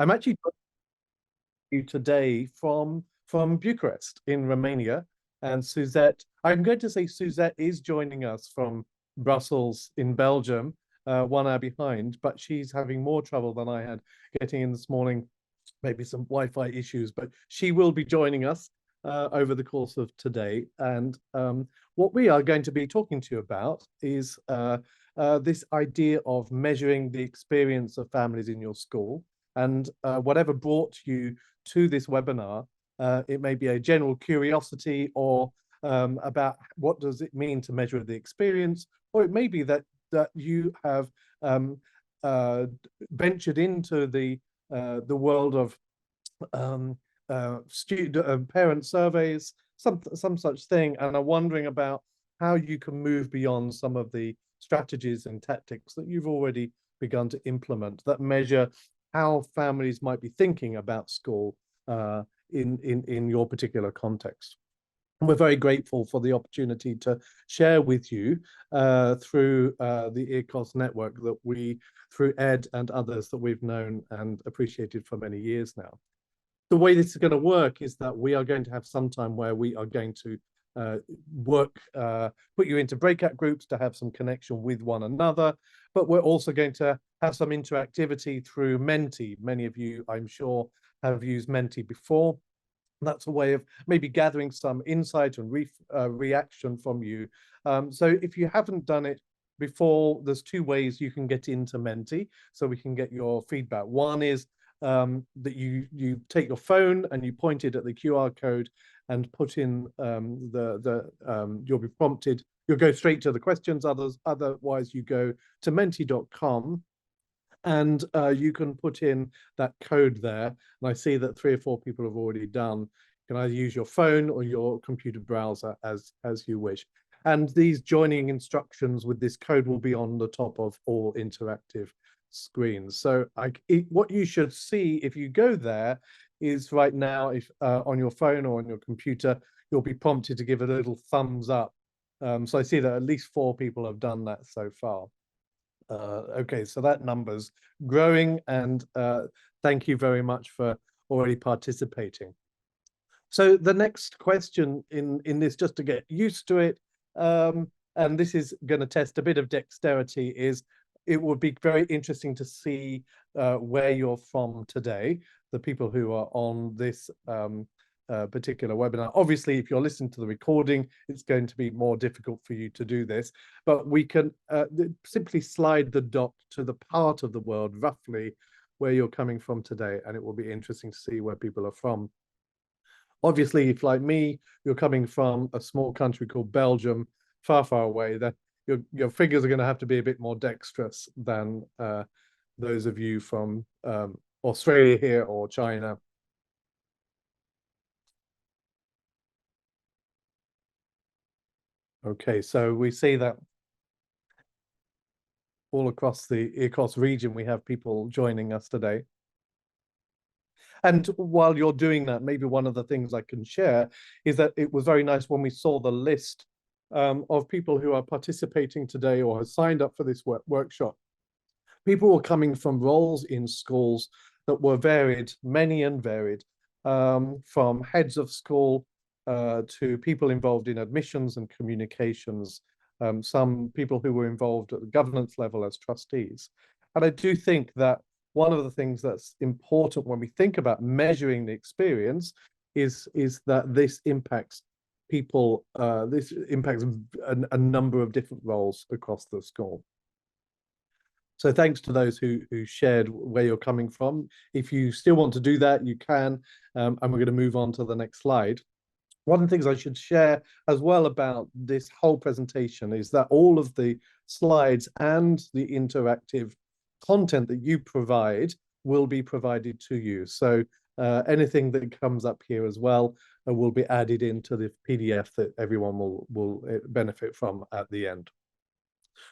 I'm actually talking to you today from Bucharest in Romania, and Suzette, I'm going to say Suzette is joining us from Brussels in Belgium, 1 hour behind, but she's having more trouble than I had getting in this morning, maybe some Wi-Fi issues, but she will be joining us over the course of today. And what we are going to be talking to you about is this idea of measuring the experience of families in your school. And whatever brought you to this webinar, it may be a general curiosity or about what does it mean to measure the experience, or it may be that you have ventured into the world of student parent surveys, some such thing, and are wondering about how you can move beyond some of the strategies and tactics that you've already begun to implement that measure how families might be thinking about school in your particular context. And we're very grateful for the opportunity to share with you through the EARCOS network that through Ed and others that we've known and appreciated for many years now. The way this is going to work is that we are going to have some time where we are going to put you into breakout groups to have some connection with one another, but we're also going to have some interactivity through Menti. Many of you, I'm sure, have used Menti before. That's a way of maybe gathering some insight and reaction from you. So if you haven't done it before, there's two ways you can get into Menti so we can get your feedback. One is that you take your phone and you point it at the QR code and put in you'll be prompted, you'll go straight to the questions. Otherwise you go to menti.com and you can put in that code there. And I see that 3 or 4 people have already done. You can either use your phone or your computer browser as you wish. And these joining instructions with this code will be on the top of all interactive screens. So what you should see if you go there is right now, if on your phone or on your computer, you'll be prompted to give a little thumbs up. So I see that at least 4 people have done that so far. Okay, so that number's growing, and thank you very much for already participating. So the next question in this, just to get used to it, and this is going to test a bit of dexterity, is it would be very interesting to see where you're from today, the people who are on this particular webinar. Obviously, if you're listening to the recording, it's going to be more difficult for you to do this, but we can simply slide the dot to the part of the world roughly where you're coming from today, and it will be interesting to see where people are from. Obviously, if like me, you're coming from a small country called Belgium, far, far away, then your figures are going to have to be a bit more dexterous than those of you from Australia here or China. Okay, so we see that all across the EARCOS region, we have people joining us today. And while you're doing that, maybe one of the things I can share is that it was very nice when we saw the list of people who are participating today or have signed up for this workshop. People were coming from roles in schools that were varied, many and varied, from heads of school to people involved in admissions and communications, some people who were involved at the governance level as trustees. And I do think that one of the things that's important when we think about measuring the experience is that this impacts people, this impacts a number of different roles across the school. So thanks to those who shared where you're coming from. If you still want to do that, you can, and we're going to move on to the next slide. One of the things I should share as well about this whole presentation is that all of the slides and the interactive content that you provide will be provided to you. So anything that comes up here as well will be added into the PDF that everyone will benefit from at the end.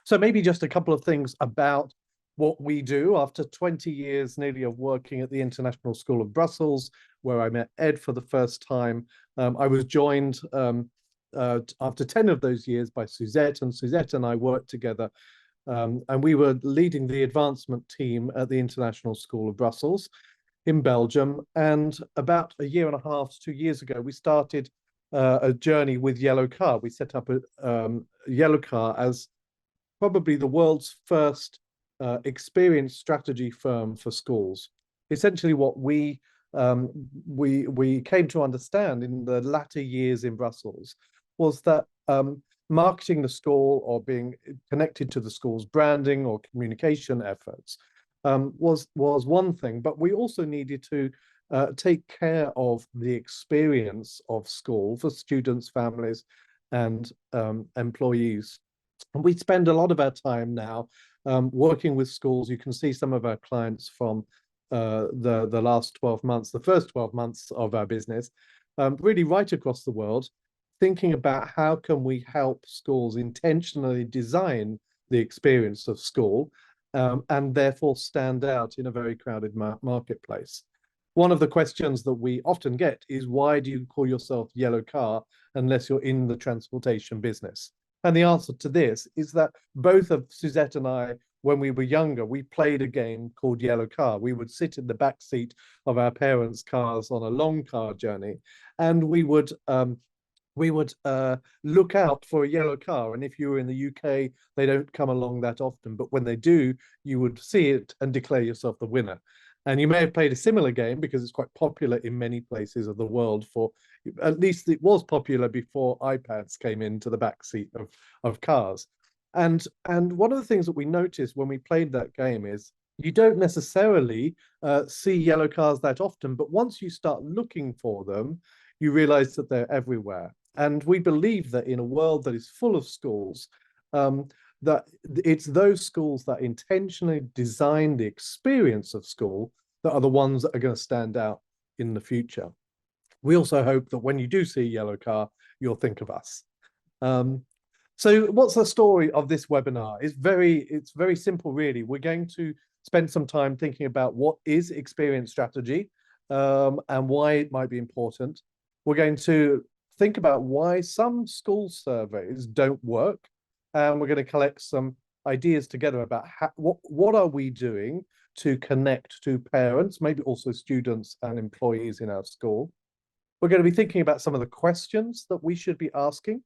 So maybe just a couple of things about what we do. After 20 years nearly of working at the International School of Brussels, where I met Ed for the first time, I was joined after 10 of those years by Suzette, and Suzette and I worked together, and we were leading the advancement team at the International School of Brussels. in Belgium. And about a year and a half to 2 years ago, we started a journey with Yellow Car. We set up a Yellow Car as probably the world's first experience strategy firm for schools. Essentially, what we came to understand in the latter years in Brussels was that marketing the school or being connected to the school's branding or communication efforts was one thing, but we also needed to take care of the experience of school for students, families, and employees. And we spend a lot of our time now working with schools. You can see some of our clients from the last 12 months, the first 12 months of our business, really right across the world, thinking about how can we help schools intentionally design the experience of school and therefore stand out in a very crowded marketplace. One of the questions that we often get is, why do you call yourself Yellow Car unless you're in the transportation business? And the answer to this is that both of Suzette and I, when we were younger, we played a game called Yellow Car. We would sit in the back seat of our parents' cars on a long car journey, and we would look out for a yellow car. And if you were in the UK, they don't come along that often, but when they do, you would see it and declare yourself the winner. And you may have played a similar game because it's quite popular in many places of the world. For at least it was popular before iPads came into the backseat of cars. And one of the things that we noticed when we played that game is you don't necessarily see yellow cars that often, but once you start looking for them, you realize that they're everywhere. And we believe that in a world that is full of schools, that it's those schools that intentionally design the experience of school that are the ones that are going to stand out in the future. We also hope that when you do see a yellow car, you'll think of us. So what's the story of this webinar? It's very simple, really. We're going to spend some time thinking about what is experience strategy and why it might be important. We're going to think about why some school surveys don't work, and we're going to collect some ideas together about what are we doing to connect to parents, maybe also students and employees in our school. We're going to be thinking about some of the questions that we should be asking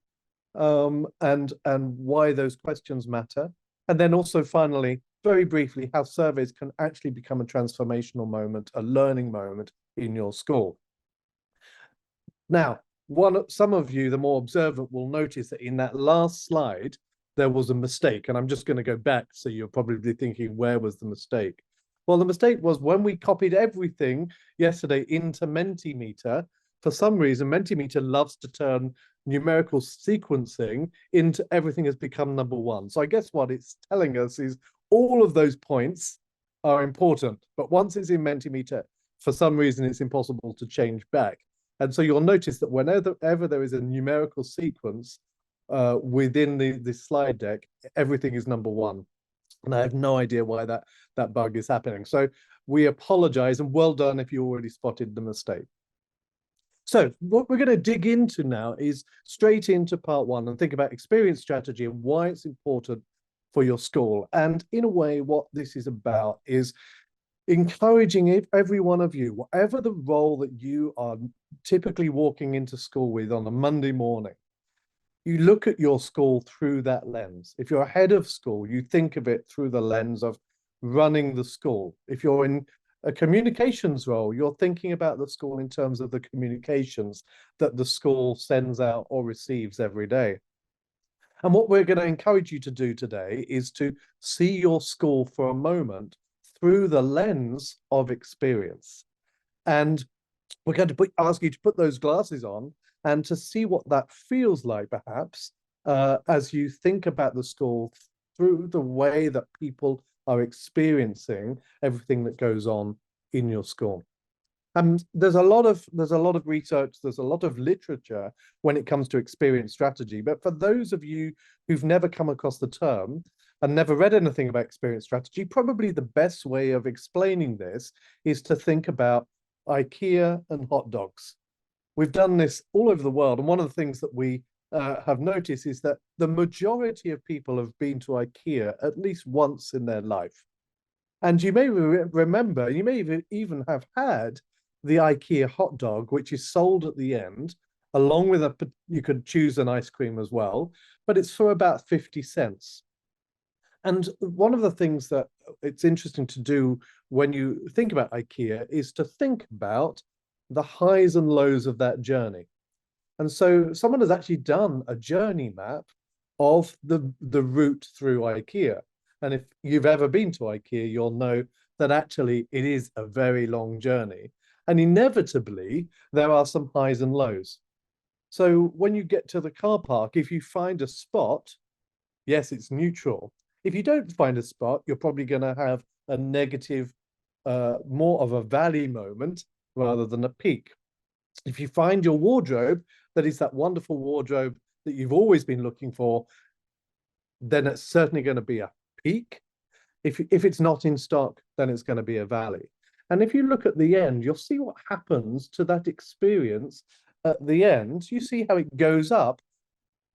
and why those questions matter. And then also finally, very briefly, how surveys can actually become a transformational moment, a learning moment in your school. Now, some of you, the more observant, will notice that in that last slide, there was a mistake. And I'm just going to go back, so you're probably thinking, where was the mistake? Well, the mistake was when we copied everything yesterday into Mentimeter. For some reason, Mentimeter loves to turn numerical sequencing into everything has become number one. So I guess what it's telling us is all of those points are important, but once it's in Mentimeter, for some reason, it's impossible to change back. And so you'll notice that whenever there is a numerical sequence within the slide deck, everything is number one. And I have no idea why that bug is happening. So we apologize, and well done if you already spotted the mistake. So what we're going to dig into now is straight into part one and think about experience strategy and why it's important for your school. And in a way, what this is about is encouraging every one of you, whatever the role that you are typically walking into school with on a Monday morning, you look at your school through that lens. If you're head of school, you think of it through the lens of running the school. If you're in a communications role, you're thinking about the school in terms of the communications that the school sends out or receives every day. And what we're going to encourage you to do today is to see your school for a moment through the lens of experience. And we're going to ask you to put those glasses on and to see what that feels like, perhaps, as you think about the school through the way that people are experiencing everything that goes on in your school. And there's a lot of research, there's a lot of literature when it comes to experience strategy. But for those of you who've never come across the term and never read anything about experience strategy, probably the best way of explaining this is to think about IKEA and hot dogs. We've done this all over the world. And one of the things that we have noticed is that the majority of people have been to IKEA at least once in their life. And you may remember, you may even have had the IKEA hot dog, which is sold at the end, along with you could choose an ice cream as well, but it's for about 50 cents. And one of the things that it's interesting to do when you think about IKEA is to think about the highs and lows of that journey. And so someone has actually done a journey map of the route through IKEA. And if you've ever been to IKEA, you'll know that actually it is a very long journey. And inevitably, there are some highs and lows. So when you get to the car park, if you find a spot, yes, it's neutral. If you don't find a spot, you're probably going to have a negative, more of a valley moment rather than a peak. If you find your wardrobe, that is that wonderful wardrobe that you've always been looking for, then it's certainly going to be a peak. If it's not in stock, then it's going to be a valley. And if you look at the end, you'll see what happens to that experience at the end. You see how it goes up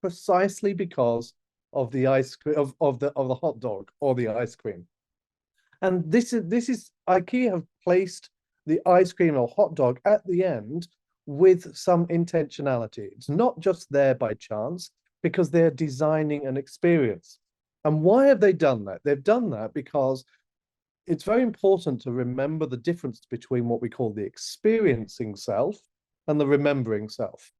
precisely because of the ice cream of the hot dog or the ice cream. And this is IKEA have placed the ice cream or hot dog at the end with some intentionality. It's not just there by chance because they're designing an experience. And why have they done that? They've done that because it's very important to remember the difference between what we call the experiencing self and the remembering self.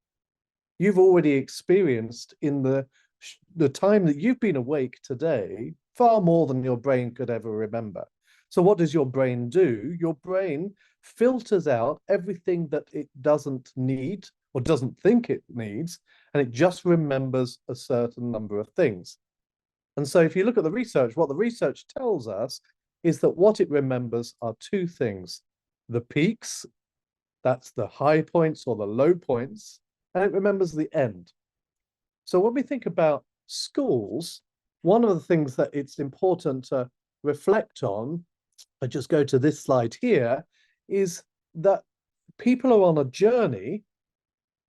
You've already experienced in the time that you've been awake today far more than your brain could ever remember. So what does your brain do? Your brain filters out everything that it doesn't need or doesn't think it needs, and it just remembers a certain number of things. And so if you look at the research, what the research tells us is that what it remembers are two things: the peaks, that's the high points or the low points, and it remembers the end. So when we think about schools, one of the things that it's important to reflect on, I just go to this slide here, is that people are on a journey,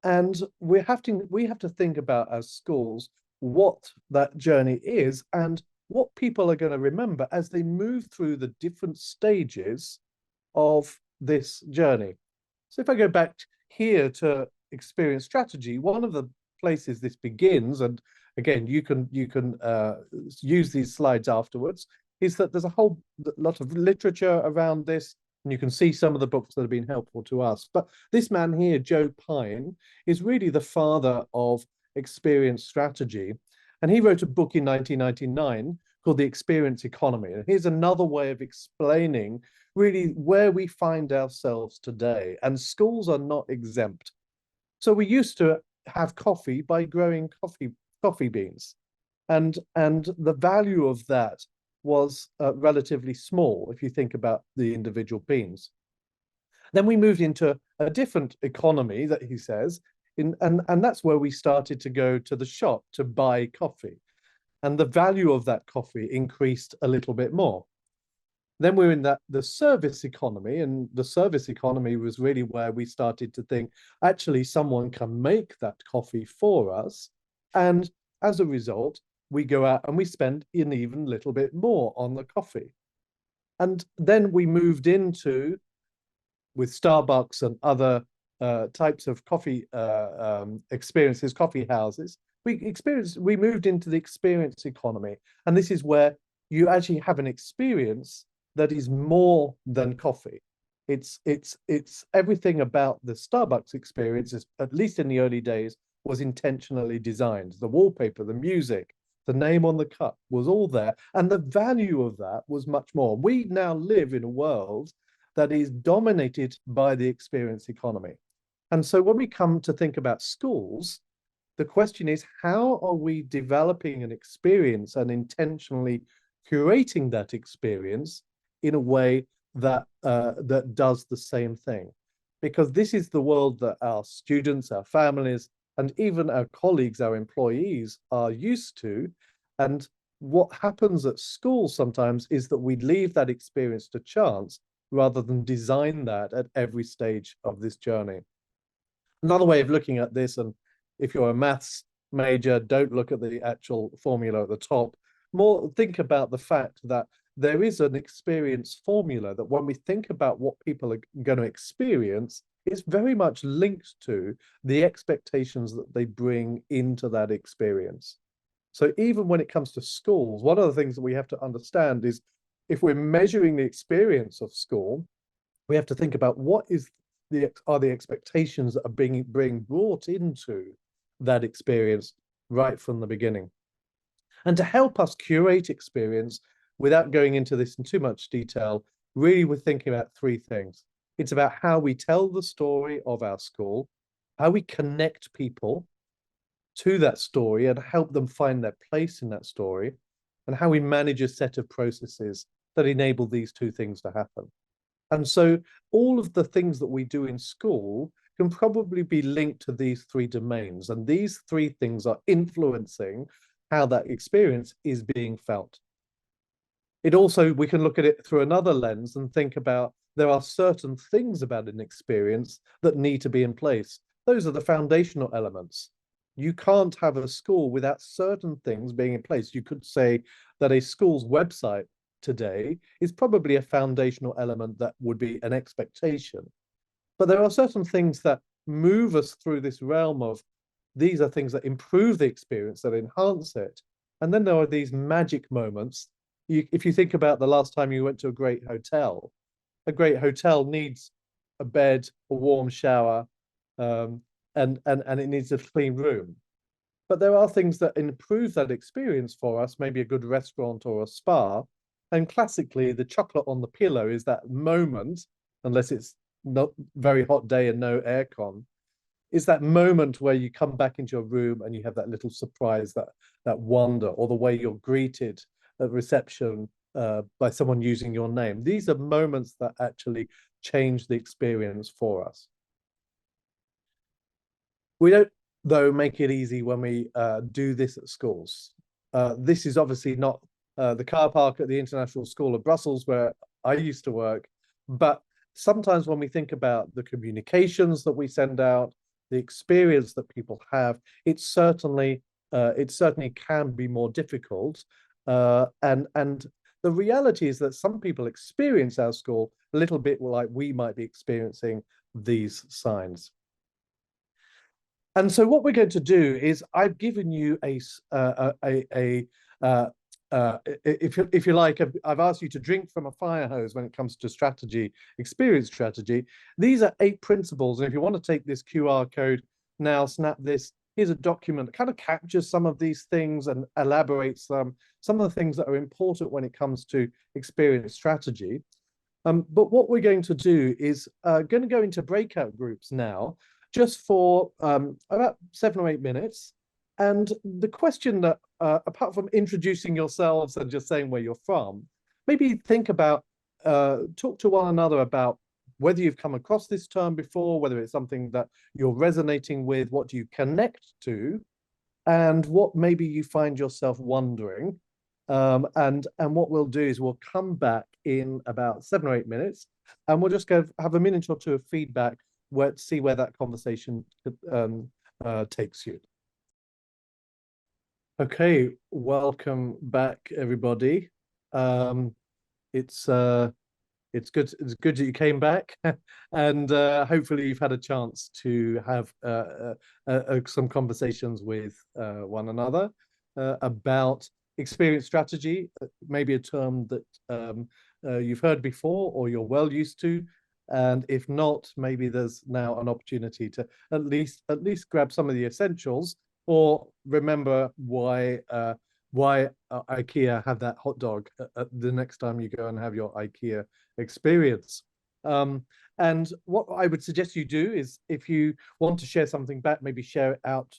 and we have to think about as schools what that journey is and what people are going to remember as they move through the different stages of this journey. So if I go back here to experience strategy, one of the places this begins, and again, you can use these slides afterwards, is that there's a whole lot of literature around this, and you can see some of the books that have been helpful to us. But this man here, Joe Pine, is really the father of experience strategy. And he wrote a book in 1999 called The Experience Economy. And here's another way of explaining really where we find ourselves today. And schools are not exempt. So we used to have coffee by growing coffee beans. And the value of that was relatively small if you think about the individual beans. Then we moved into a different economy that he says, and that's where we started to go to the shop to buy coffee. And the value of that coffee increased a little bit more. Then we're in the service economy, and the service economy was really where we started to think, actually, someone can make that coffee for us. And as a result, we go out and we spend an even little bit more on the coffee. And then we moved into, with Starbucks and other types of coffee experiences, coffee houses, we moved into the experience economy. And this is where you actually have an experience that is more than coffee. It's everything about the Starbucks experience, at least in the early days, was intentionally designed. The wallpaper, the music, the name on the cup was all there. And the value of that was much more. We now live in a world that is dominated by the experience economy. And so when we come to think about schools, the question is, how are we developing an experience and intentionally curating that experience in a way that that does the same thing? Because this is the world that our students, our families, and even our colleagues, our employees are used to. And what happens at school sometimes is that we leave that experience to chance rather than design that at every stage of this journey. Another way of looking at this, and if you're a maths major, don't look at the actual formula at the top. More think about the fact that there is an experience formula that when we think about what people are going to experience, it's very much linked to the expectations that they bring into that experience. So even when it comes to schools, one of the things that we have to understand is if we're measuring the experience of school, we have to think about what are the expectations that are being brought into that experience right from the beginning. And to help us curate experience, without going into this in too much detail, really we're thinking about three things. It's about how we tell the story of our school, how we connect people to that story and help them find their place in that story, and how we manage a set of processes that enable these two things to happen. And so all of the things that we do in school can probably be linked to these three domains. And these three things are influencing how that experience is being felt. It also, we can look at it through another lens and think about there are certain things about an experience that need to be in place. Those are the foundational elements. You can't have a school without certain things being in place. You could say that a school's website today is probably a foundational element that would be an expectation. But there are certain things that move us through this realm of these are things that improve the experience, that enhance it. And then there are these magic moments. If you think about the last time you went to a great hotel needs a bed, a warm shower, and it needs a clean room. But there are things that improve that experience for us, maybe a good restaurant or a spa. And classically, the chocolate on the pillow is that moment, unless it's not very hot day and no aircon, is that moment where you come back into your room and you have that little surprise, that wonder, or the way you're greeted at reception by someone using your name. These are moments that actually change the experience for us. We don't, though, make it easy when we do this at schools. This is obviously not the car park at the International School of Brussels, where I used to work, but sometimes when we think about the communications that we send out, the experience that people have, it certainly can be more difficult. And the reality is that some people experience our school a little bit like we might be experiencing these signs. And so what we're going to do is I've given you if you like, I've asked you to drink from a fire hose when it comes to strategy, experience strategy. These are 8 principles. And if you want to take this QR code now, snap this. Here's a document that kind of captures some of these things and elaborates some of the things that are important when it comes to experience strategy. But what we're going to do is going to go into breakout groups now, just for about 7 or 8 minutes. And the question that, apart from introducing yourselves and just saying where you're from, maybe think about, talk to one another about whether you've come across this term before, whether it's something that you're resonating with, what do you connect to, and what maybe you find yourself wondering. And what we'll do is we'll come back in about 7 or 8 minutes, and we'll just go have a minute or two of feedback, see where that conversation takes you. Okay, welcome back, everybody. It's good that you came back, and hopefully you've had a chance to have some conversations with one another about experience strategy, maybe a term that you've heard before or you're well used to. And if not, maybe there's now an opportunity to at least grab some of the essentials, or remember why IKEA have that hot dog the next time you go and have your IKEA experience. And what I would suggest you do is, if you want to share something back, maybe share it out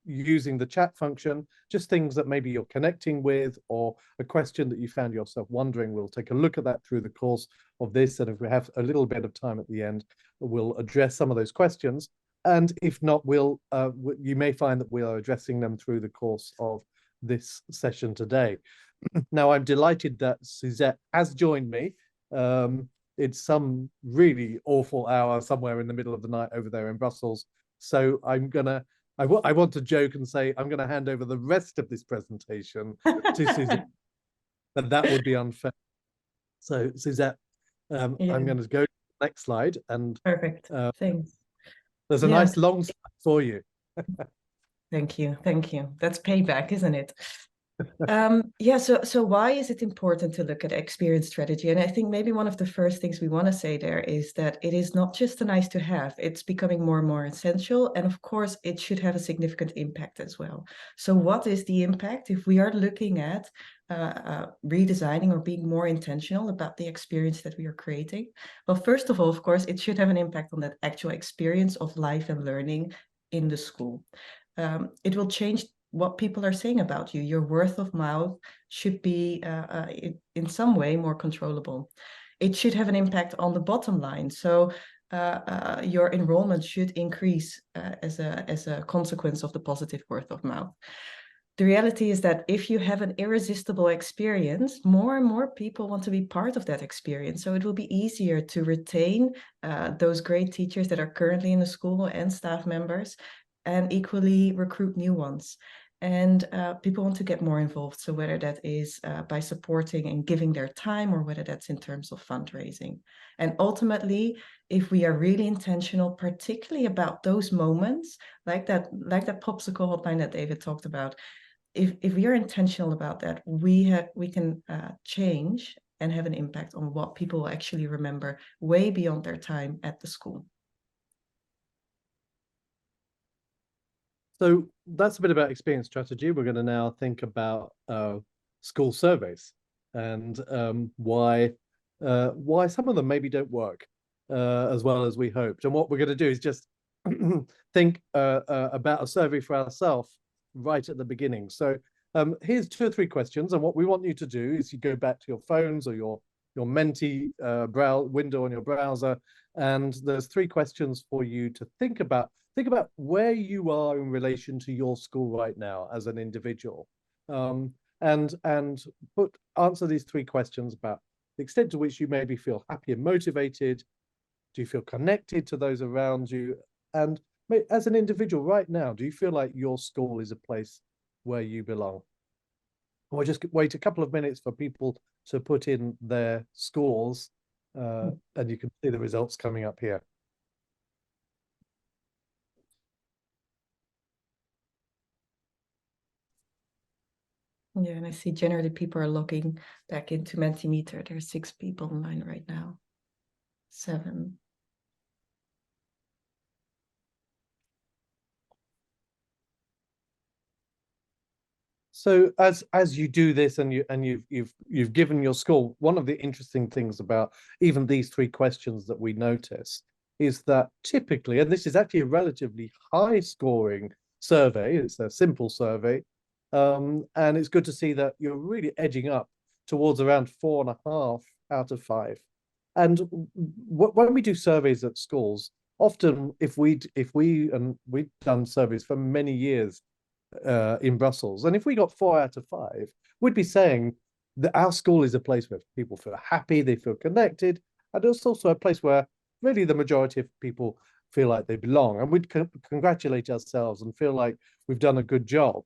using the chat function, just things that maybe you're connecting with, or a question that you found yourself wondering. We'll take a look at that through the course of this, and if we have a little bit of time at the end, we'll address some of those questions. And if not, you may find that we are addressing them through the course of this session today. Now, I'm delighted that Suzette has joined me. It's some really awful hour somewhere in the middle of the night over there in Brussels. So I want to joke and say I'm going to hand over the rest of this presentation to Suzette, but that would be unfair. So Suzette, Yeah, I'm going to go to the next slide, and perfect. Thanks. there's a Yeah, nice long slide for you. thank you. Thank you. That's payback, isn't it? Yeah, so why is it important to look at experience strategy? And I think maybe one of the first things we want to say there is that it is not just a nice to have, it's becoming more and more essential. And of course, it should have a significant impact as well. So what is the impact if we are looking at redesigning or being more intentional about the experience that we are creating? Well, first of all, of course, it should have an impact on that actual experience of life and learning in the school. It will change what people are saying about you. Your word of mouth should be in some way more controllable. It should have an impact on the bottom line. So your enrollment should increase as a consequence of the positive word of mouth. The reality is that if you have an irresistible experience, more and more people want to be part of that experience. So it will be easier to retain those great teachers that are currently in the school and staff members, and equally recruit new ones. And people want to get more involved. So whether that is by supporting and giving their time, or whether that's in terms of fundraising. And ultimately, if we are really intentional, particularly about those moments, like that popsicle hotline that David talked about, if we are intentional about that, we can change and have an impact on what people will actually remember way beyond their time at the school. So that's a bit about experience strategy. We're going to now think about school surveys, and why some of them maybe don't work as well as we hoped. And what we're going to do is just think about a survey for ourselves right at the beginning. So here's 2 or 3 questions, and what we want you to do is you go back to your phones or your Menti window on your browser, and there's 3 questions for you to think about. Think about where you are in relation to your school right now as an individual, and answer these 3 questions about the extent to which you maybe feel happy and motivated. Do you feel connected to those around you? And as an individual right now, do you feel like your school is a place where you belong? Or just wait a couple of minutes for people to put in their scores, and you can see the results coming up here. Yeah, and I see generally people are logging back into Mentimeter. There's 6 people online right now. 7. So as you do this, and you've given your score, one of the interesting things about even these 3 questions that we notice is that typically, and this is actually a relatively high scoring survey, it's a simple survey, and it's good to see that you're really edging up towards around 4.5 out of 5. And when we do surveys at schools, often if we and we've done surveys for many years in Brussels, and if we got 4 out of 5, we'd be saying that our school is a place where people feel happy, they feel connected, and it's also a place where really the majority of people feel like they belong, and we'd congratulate ourselves and feel like we've done a good job.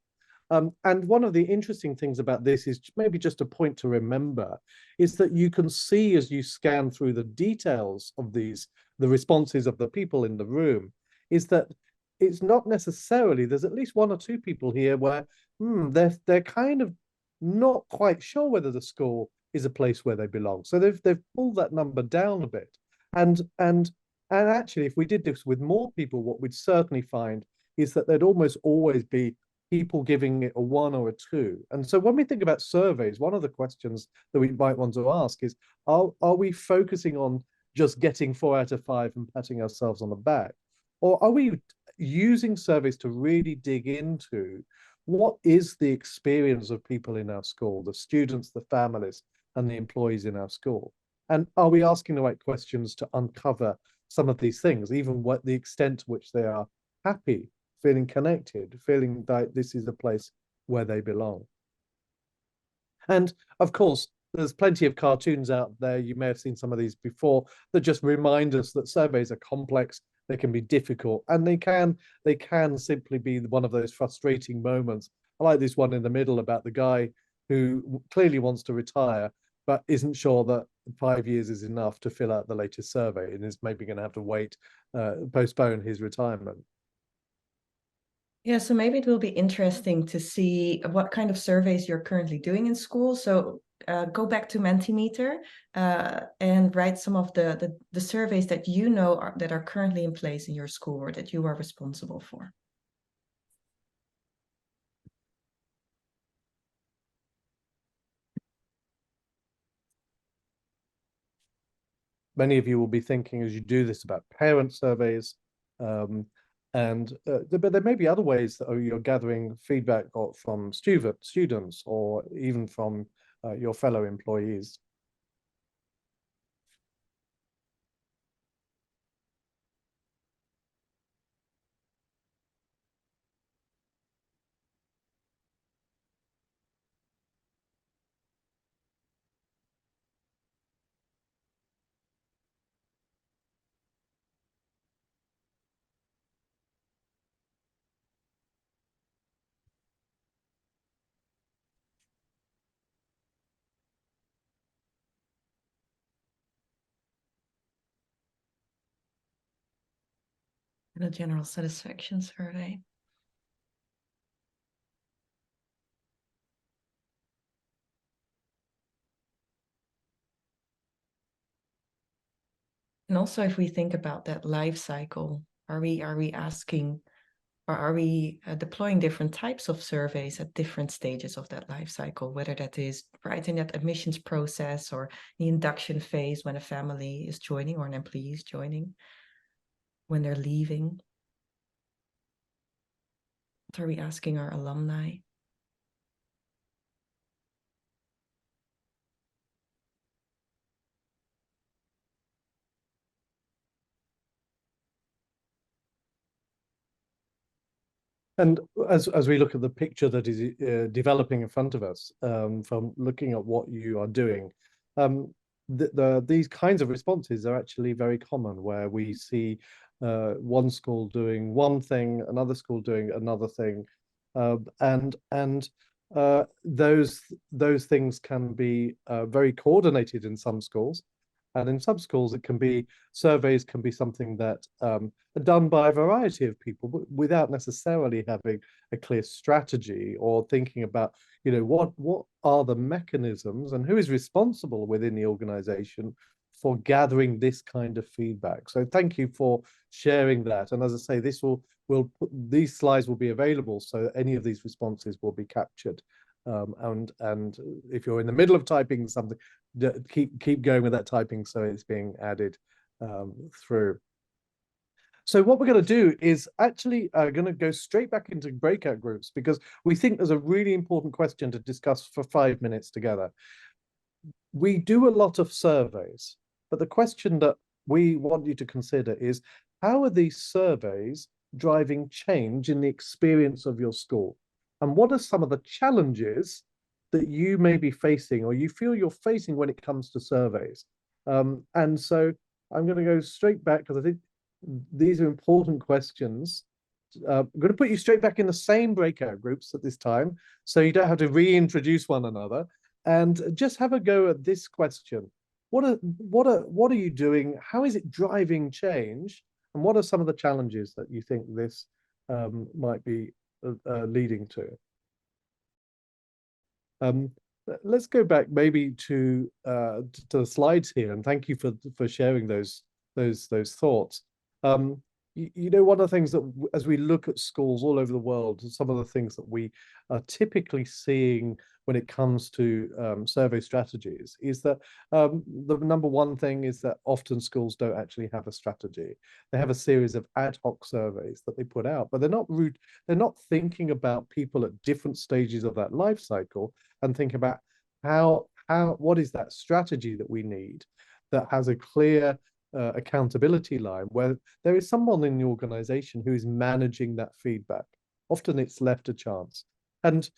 And one of the interesting things about this is maybe just a point to remember is that you can see as you scan through the details of the responses of the people in the room, is that it's not necessarily, there's at least 1 or 2 people here where they're kind of not quite sure whether the school is a place where they belong. So they've pulled that number down a bit. And actually, if we did this with more people, what we'd certainly find is that there'd almost always be people giving it a 1 or a 2. And so when we think about surveys, one of the questions that we might want to ask is, are we focusing on just getting 4 out of 5 and patting ourselves on the back? Or are we using surveys to really dig into what is the experience of people in our school, the students, the families, and the employees in our school? And are we asking the right questions to uncover some of these things, even what the extent to which they are happy, feeling connected, feeling that this is a place where they belong? And of course, there's plenty of cartoons out there, you may have seen some of these before, that just remind us that surveys are complex, they can be difficult, and they can simply be one of those frustrating moments. I like this one in the middle about the guy who clearly wants to retire, but isn't sure that 5 years is enough to fill out the latest survey and is maybe going to have to wait, postpone his retirement. Yeah, so maybe it will be interesting to see what kind of surveys you're currently doing in school. So go back to Mentimeter and write some of the surveys that you know that are currently in place in your school or that you are responsible for. Many of you will be thinking as you do this about parent surveys, but there may be other ways that you're gathering feedback from students or even from your fellow employees. And a general satisfaction survey. And also, if we think about that life cycle, are we asking, or are we deploying different types of surveys at different stages of that life cycle, whether that is right in that admissions process or the induction phase when a family is joining or an employee is joining, when they're leaving? What are we asking our alumni? And as we look at the picture that is developing in front of us, from looking at what you are doing, these kinds of responses are actually very common, where we see one school doing one thing, another school doing another thing, and those things can be very coordinated in some schools. And in some schools, surveys can be something that are done by a variety of people without necessarily having a clear strategy or thinking about, what are the mechanisms and who is responsible within the organization for gathering this kind of feedback. So thank you for sharing that. And as I say, these slides will be available, so any of these responses will be captured. And if you're in the middle of typing something, keep going with that typing so it's being added through. So what we're going to do is actually going to go straight back into breakout groups, because we think there's a really important question to discuss for 5 minutes together. We do a lot of surveys, but the question that we want you to consider is, how are these surveys driving change in the experience of your school? And what are some of the challenges that you may be facing or you feel you're facing when it comes to surveys? And so I'm going to go straight back, because I think these are important questions. I'm going to put you straight back in the same breakout groups at this time, so you don't have to reintroduce one another, and just have a go at this question. What are you doing? How is it driving change? And what are some of the challenges that you think this might be leading to? Let's go back maybe to the slides here, and thank you for sharing those thoughts. One of the things that, as we look at schools all over the world, some of the things that we are typically seeing when it comes to survey strategies is that the number one thing is that often schools don't actually have a strategy. They have a series of ad hoc surveys that they put out, but they're not thinking about people at different stages of that life cycle and think about what is that strategy that we need that has a clear accountability line, where there is someone in the organization who is managing that feedback. Often it's left to chance. And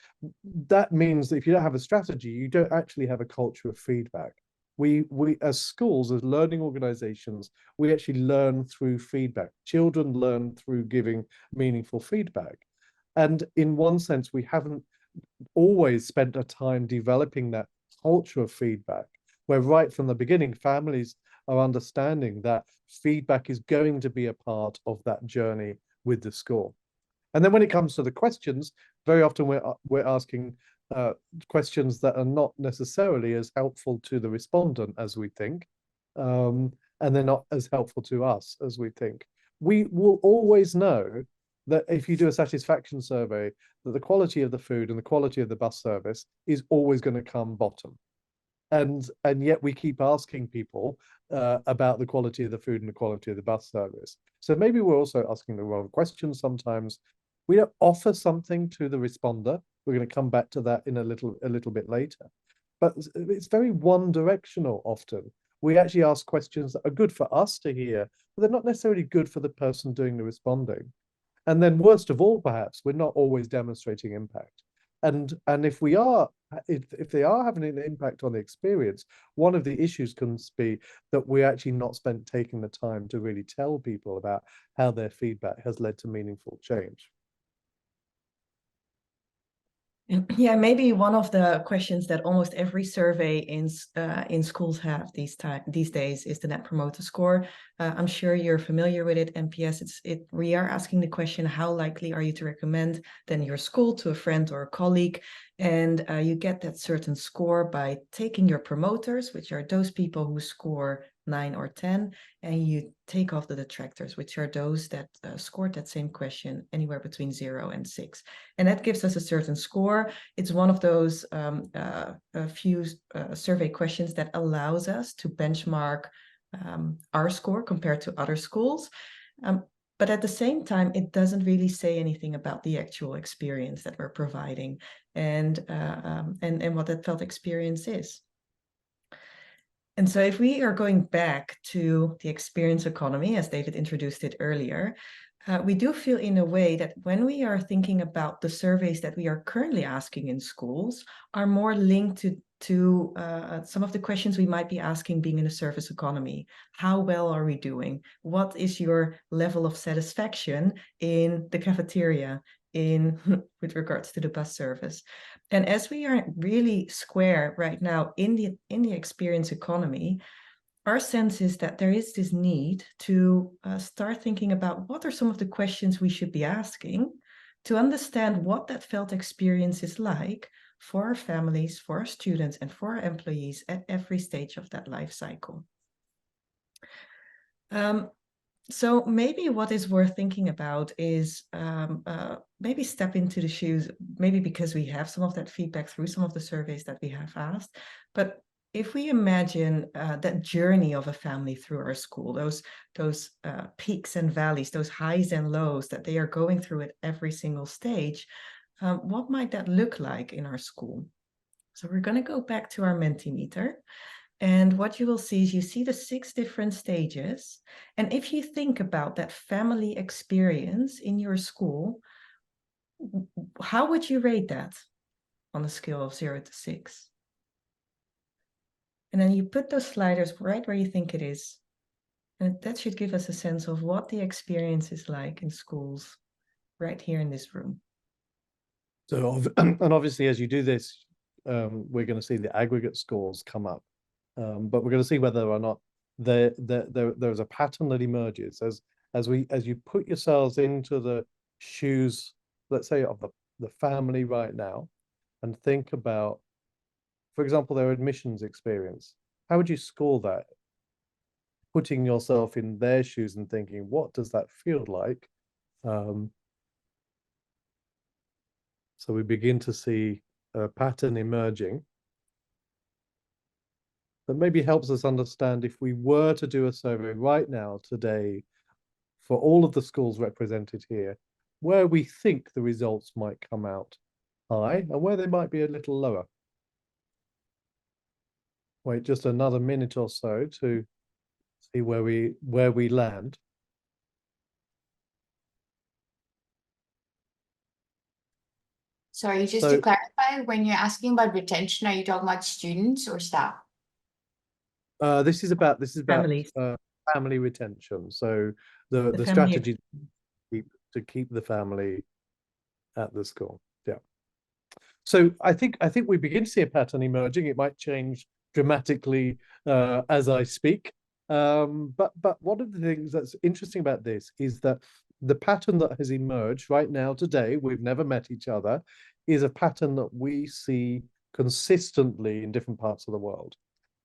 that means that if you don't have a strategy, you don't actually have a culture of feedback. We as schools, as learning organizations, we actually learn through feedback. Children learn through giving meaningful feedback. And in one sense, we haven't always spent a time developing that culture of feedback. where right from the beginning, families are understanding that feedback is going to be a part of that journey with the school. And then when it comes to the questions, very often we're asking questions that are not necessarily as helpful to the respondent as we think, and they're not as helpful to us as we think. We will always know that if you do a satisfaction survey, that the quality of the food and the quality of the bus service is always going to come bottom. And yet we keep asking people about the quality of the food and the quality of the bus service. So maybe we're also asking the wrong questions sometimes. We don't offer something to the responder. We're going to come back to that in a little bit later. But it's very one directional often. We actually ask questions that are good for us to hear, but they're not necessarily good for the person doing the responding. And then worst of all, perhaps, we're not always demonstrating impact. And if we are, if they are having an impact on the experience, one of the issues can be that we're actually not taking the time to really tell people about how their feedback has led to meaningful change. Yeah, maybe one of the questions that almost every survey in schools have these days is the Net Promoter Score. I'm sure you're familiar with it. NPS. We are asking the question: how likely are you to recommend then your school to a friend or a colleague? And you get that certain score by taking your promoters, which are those people who score 9 or 10, and you take off the detractors, which are those that scored that same question anywhere between 0 and 6. And that gives us a certain score. It's one of those few survey questions that allows us to benchmark our score compared to other schools. But at the same time, it doesn't really say anything about the actual experience that we're providing and what that felt experience is. And so if we are going back to the experience economy, as David introduced it earlier, we do feel in a way that when we are thinking about the surveys that we are currently asking in schools are more linked to some of the questions we might be asking being in a service economy. How well are we doing? What is your level of satisfaction in the cafeteria with regards to the bus service? And as we are really square right now in the experience economy, our sense is that there is this need to start thinking about what are some of the questions we should be asking to understand what that felt experience is like for our families, for our students, and for our employees at every stage of that life cycle. So maybe what is worth thinking about is maybe step into the shoes, maybe because we have some of that feedback through some of the surveys that we have asked, but if we imagine that journey of a family through our school, those peaks and valleys, those highs and lows that they are going through at every single stage, what might that look like in our school? So we're going to go back to our Mentimeter. And what you will see is you see the 6 different stages. And if you think about that family experience in your school, how would you rate that on a scale of 0 to 6? And then you put those sliders right where you think it is. And that should give us a sense of what the experience is like in schools right here in this room. So, and obviously, as you do this, we're going to see the aggregate scores come up. But we're going to see whether or not there's a pattern that emerges as you put yourselves into the shoes, let's say, of the family right now, and think about, for example, their admissions experience. How would you score that? Putting yourself in their shoes and thinking, what does that feel like? So we begin to see a pattern emerging that maybe helps us understand if we were to do a survey right now, today, for all of the schools represented here, where we think the results might come out high and where they might be a little lower. Wait just another minute or so to see where we land. Sorry, just to clarify, when you're asking about retention, are you talking about students or staff? This is about family retention. So the strategy to keep the family at the school. Yeah. So I think we begin to see a pattern emerging. It might change dramatically as I speak. But one of the things that's interesting about this is that the pattern that has emerged right now today, we've never met each other, is a pattern that we see consistently in different parts of the world.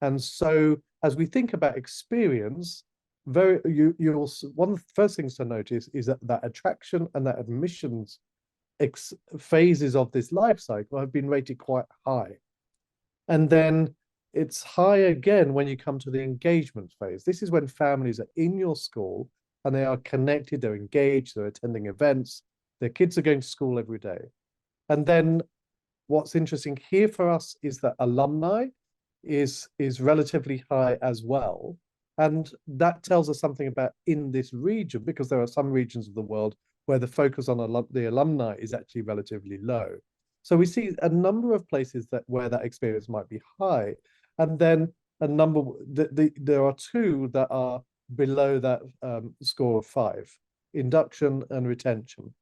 And so as we think about experience, you'll one of the first things to notice is that attraction and that admissions phases of this life cycle have been rated quite high. And then it's high again when you come to the engagement phase. This is when families are in your school and they are connected, they're engaged, they're attending events, their kids are going to school every day. And then what's interesting here for us is that alumni is relatively high as well. And that tells us something about in this region, because there are some regions of the world where the focus on the alumni is actually relatively low. So we see a number of places where that experience might be high, and then a number there are two that are below that score of 5: induction and retention.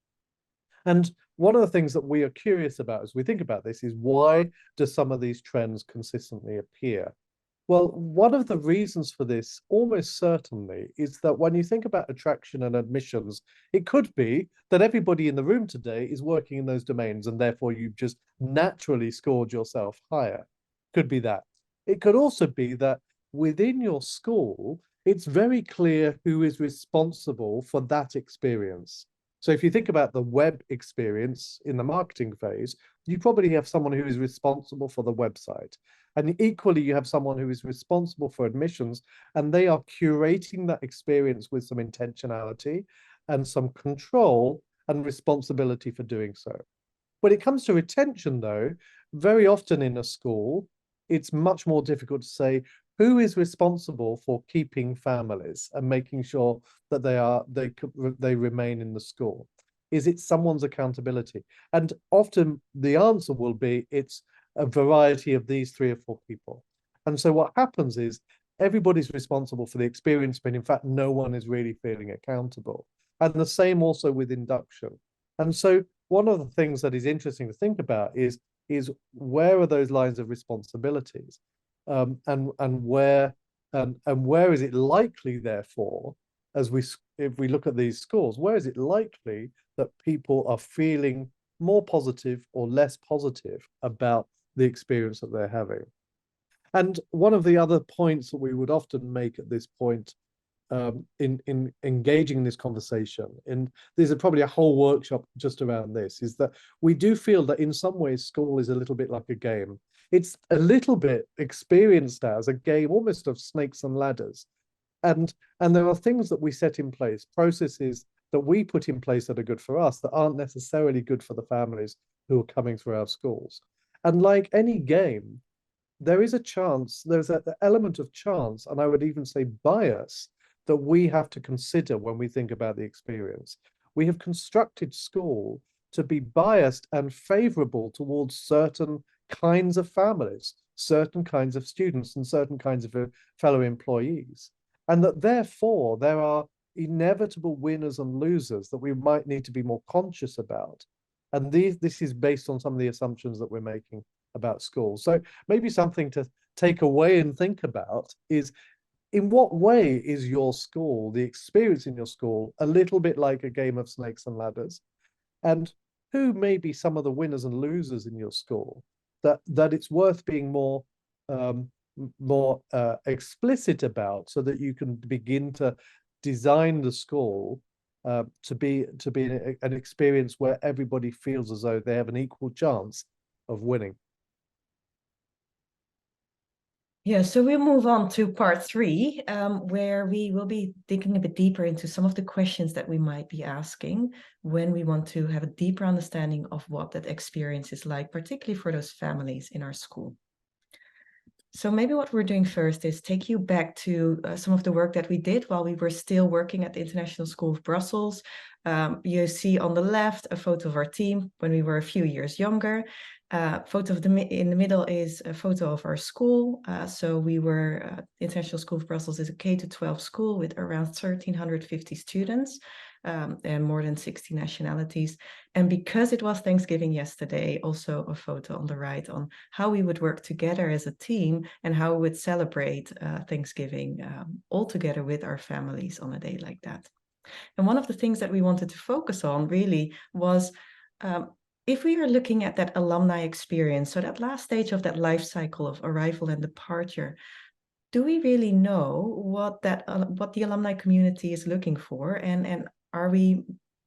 And one of the things that we are curious about as we think about this is, why do some of these trends consistently appear? Well, one of the reasons for this, almost certainly, is that when you think about attraction and admissions, it could be that everybody in the room today is working in those domains, and therefore you've just naturally scored yourself higher. Could be that. It could also be that within your school, it's very clear who is responsible for that experience. So if you think about the web experience in the marketing phase, you probably have someone who is responsible for the website. And equally, you have someone who is responsible for admissions, and they are curating that experience with some intentionality and some control and responsibility for doing so. When it comes to retention, though, very often in a school, it's much more difficult to say who is responsible for keeping families and making sure that they remain in the school. Is it someone's accountability? And often the answer will be it's a variety of these 3 or 4 people. And so what happens is everybody's responsible for the experience, but in fact, no one is really feeling accountable. And the same also with induction. And so one of the things that is interesting to think about is where are those lines of responsibilities? And where is it likely, therefore, if we look at these scores, where is it likely that people are feeling more positive or less positive about the experience that they're having? And one of the other points that we would often make at this point in engaging in this conversation, and there's probably a whole workshop just around this, is that we do feel that in some ways school is a little bit like a game. It's a little bit experienced as a game, almost of snakes and ladders. And there are things that we set in place, processes that we put in place that are good for us that aren't necessarily good for the families who are coming through our schools. And like any game, there is a chance, there's an element of chance, and I would even say bias, that we have to consider when we think about the experience. We have constructed school to be biased and favorable towards certain kinds of families, certain kinds of students, and certain kinds of fellow employees. And that therefore there are inevitable winners and losers that we might need to be more conscious about. And this is based on some of the assumptions that we're making about schools. So maybe something to take away and think about is, in what way is your school, the experience in your school, a little bit like a game of snakes and ladders? And who may be some of the winners and losers in your school that it's worth being more explicit about, so that you can begin to design the school to be an experience where everybody feels as though they have an equal chance of winning. Yeah, so we'll move on to part 3, where we will be digging a bit deeper into some of the questions that we might be asking when we want to have a deeper understanding of what that experience is like, particularly for those families in our school. So maybe what we're doing first is take you back to some of the work that we did while we were still working at the International School of Brussels. You see on the left a photo of our team when we were a few years younger. Photo in the middle is a photo of our school. So we were, International School of Brussels is a K-12 school with around 1,350 students and more than 60 nationalities. And because it was Thanksgiving yesterday, also a photo on the right on how we would work together as a team and how we would celebrate Thanksgiving all together with our families on a day like that. And one of the things that we wanted to focus on really was if we are looking at that alumni experience, so that last stage of that life cycle of arrival and departure, do we really know what the alumni community is looking for, and are we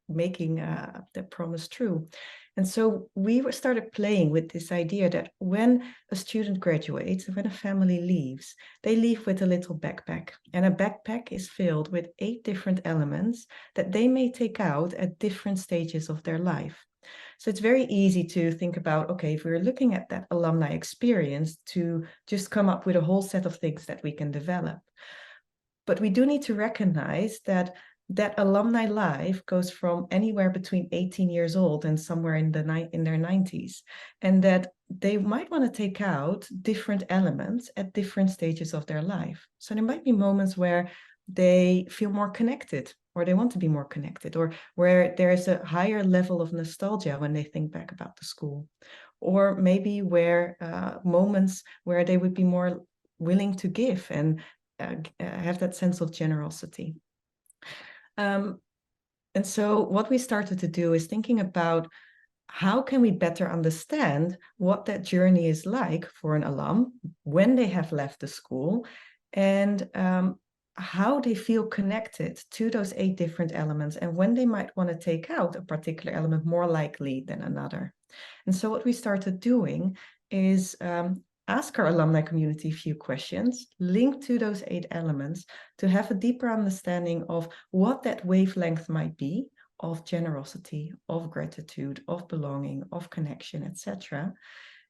making that promise true? And so we started playing with this idea that when a student graduates, when a family leaves, they leave with a little backpack. And a backpack is filled with 8 different elements that they may take out at different stages of their life. So it's very easy to think about, okay, if we're looking at that alumni experience, to just come up with a whole set of things that we can develop. But we do need to recognize that that alumni life goes from anywhere between 18 years old and somewhere in their 90s, and that they might want to take out different elements at different stages of their life. So there might be moments where they feel more connected, or they want to be more connected, or where there is a higher level of nostalgia when they think back about the school, or maybe where moments where they would be more willing to give and have that sense of generosity. And so what we started to do is thinking about how can we better understand what that journey is like for an alum when they have left the school, and how they feel connected to those 8 different elements, and when they might want to take out a particular element more likely than another. And so what we started doing is ask our alumni community a few questions linked to those 8 elements to have a deeper understanding of what that wavelength might be of generosity, of gratitude, of belonging, of connection, etc.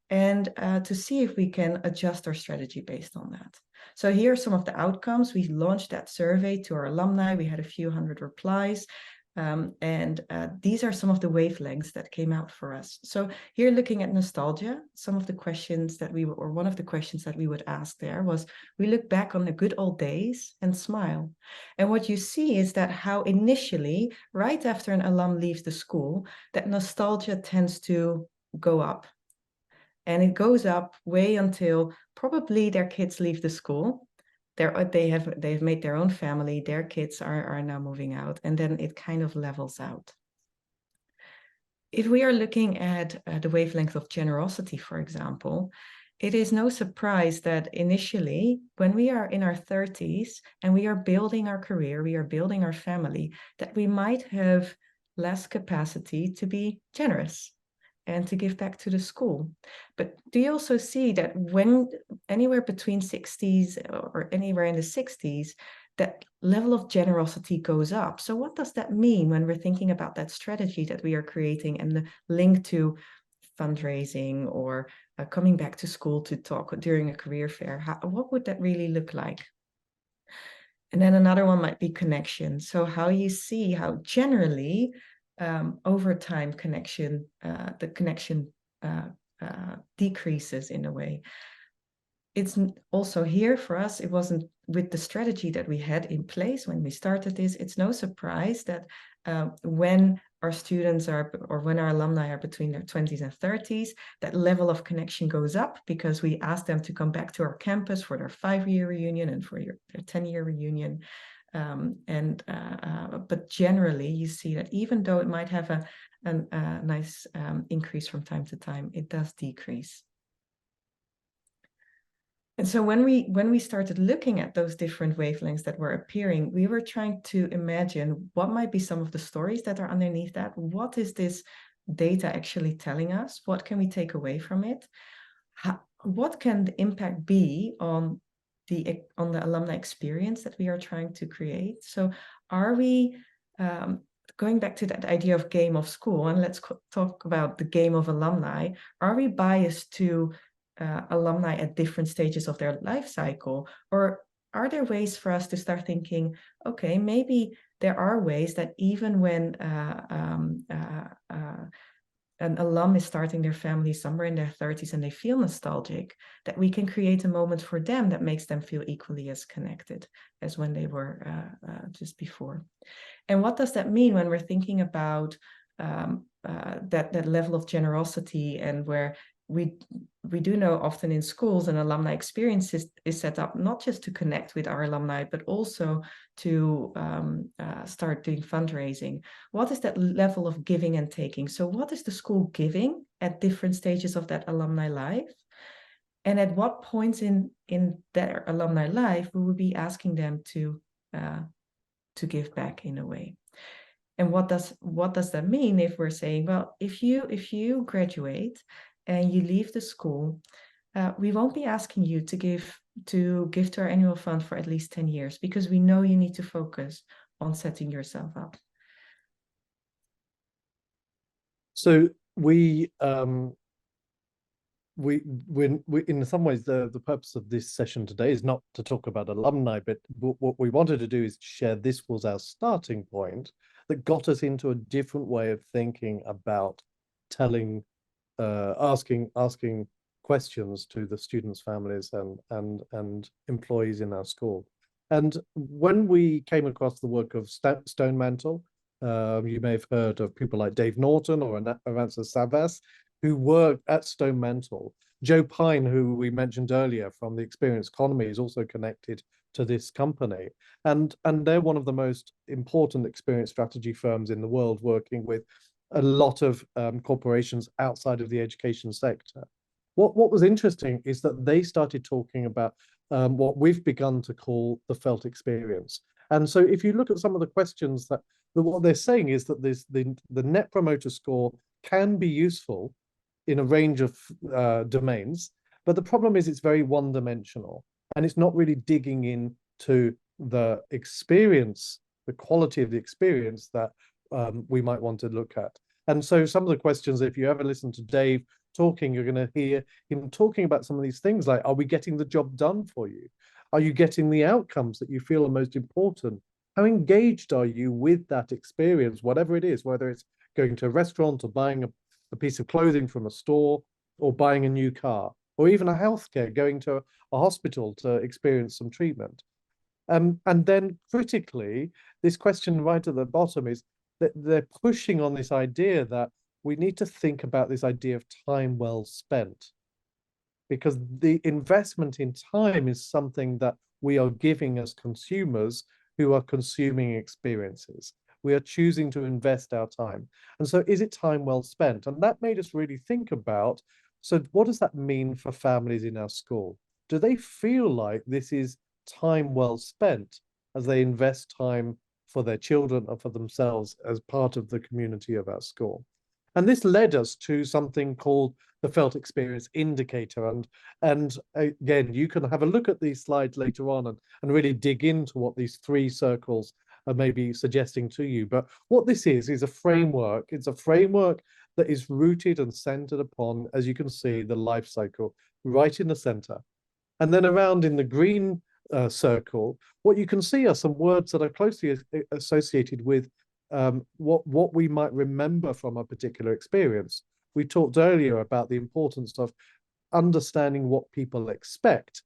And to see if we can adjust our strategy based on that. So here are some of the outcomes. We launched that survey to our alumni. We had a few hundred replies. And these are some of the wavelengths that came out for us. So here, looking at nostalgia, some of the questions that one of the questions that we would ask there was, we look back on the good old days and smile. And what you see is that how initially, right after an alum leaves the school, that nostalgia tends to go up. And it goes up way until probably their kids leave the school. They've made their own family, their kids are now moving out, and then it kind of levels out. If we are looking at the wavelength of generosity, for example, it is no surprise that initially, when we are in our 30s and we are building our career, we are building our family, that we might have less capacity to be generous and to give back to the school. But do you also see that when anywhere between 60s or anywhere in the 60s, that level of generosity goes up? So what does that mean when we're thinking about that strategy that we are creating and the link to fundraising or coming back to school to talk during a career fair? What would that really look like? And then another one might be connection. So how you see how generally over time the connection decreases in a way. It's also here for us, it wasn't with the strategy that we had in place when we started this, it's no surprise that when our students or when our alumni are between their 20s and 30s, that level of connection goes up because we ask them to come back to our campus for their 5-year reunion and for their 10-year reunion. But generally, you see that even though it might have a nice increase from time to time, it does decrease. And so when we started looking at those different wavelengths that were appearing, we were trying to imagine what might be some of the stories that are underneath that. What is this data actually telling us? What can we take away from it? What can the impact be on the alumni experience that we are trying to create? So are we going back to that idea of game of school, and let's talk about the game of alumni. Are we biased to alumni at different stages of their life cycle, or are there ways for us to start thinking, okay, maybe there are ways that even when an alum is starting their family somewhere in their 30s and they feel nostalgic, that we can create a moment for them that makes them feel equally as connected as when they were just before. And what does that mean when we're thinking about that level of generosity, and where we do know often in schools an alumni experience is set up not just to connect with our alumni, but also to start doing fundraising. What is that level of giving and taking? So what is the school giving at different stages of that alumni life? And at what points in their alumni life we will be asking them to give back in a way? And what does that mean if we're saying, well, if you graduate and you leave the school, we won't be asking you to give to our annual fund for at least 10 years, because we know you need to focus on setting yourself up. So we in some ways the purpose of this session today is not to talk about alumni, but what we wanted to do is share this was our starting point that got us into a different way of thinking about telling, asking questions to the students' families and employees in our school. And when we came across the work of Stone Mantle, you may have heard of people like Dave Norton or Aranza Savas, who work at Stone Mantle. Joe Pine, who we mentioned earlier from the Experience Economy, is also connected to this company. And they're one of the most important experience strategy firms in the world, working with a lot of corporations outside of the education sector. What was interesting is that they started talking about what we've begun to call the felt experience. And so if you look at some of the questions that what they're saying is that the Net Promoter Score can be useful in a range of domains, but the problem is it's very one-dimensional, and it's not really digging into the experience, the quality of the experience that we might want to look at. And so some of the questions, if you ever listen to Dave talking, you're going to hear him talking about some of these things like, are we getting the job done for you? Are you getting the outcomes that you feel are most important? How engaged are you with that experience, whatever it is, whether it's going to a restaurant or buying a piece of clothing from a store or buying a new car, or even a healthcare, going to a hospital to experience some treatment. And then critically, this question right at the bottom is that they're pushing on this idea that we need to think about this idea of time well spent, because the investment in time is something that we are giving as consumers who are consuming experiences. We are choosing to invest our time. And so is it time well spent? And that made us really think about, so what does that mean for families in our school? Do they feel like this is time well spent as they invest time for their children or for themselves as part of the community of our school? And this led us to something called the Felt Experience Indicator. And again, you can have a look at these slides later on and really dig into what these three circles are maybe suggesting to you. But what this is a framework. It's a framework that is rooted and centered upon, as you can see, the life cycle right in the center. And then around in the green circle, what you can see are some words that are closely associated with what we might remember from a particular experience. We talked earlier about the importance of understanding what people expect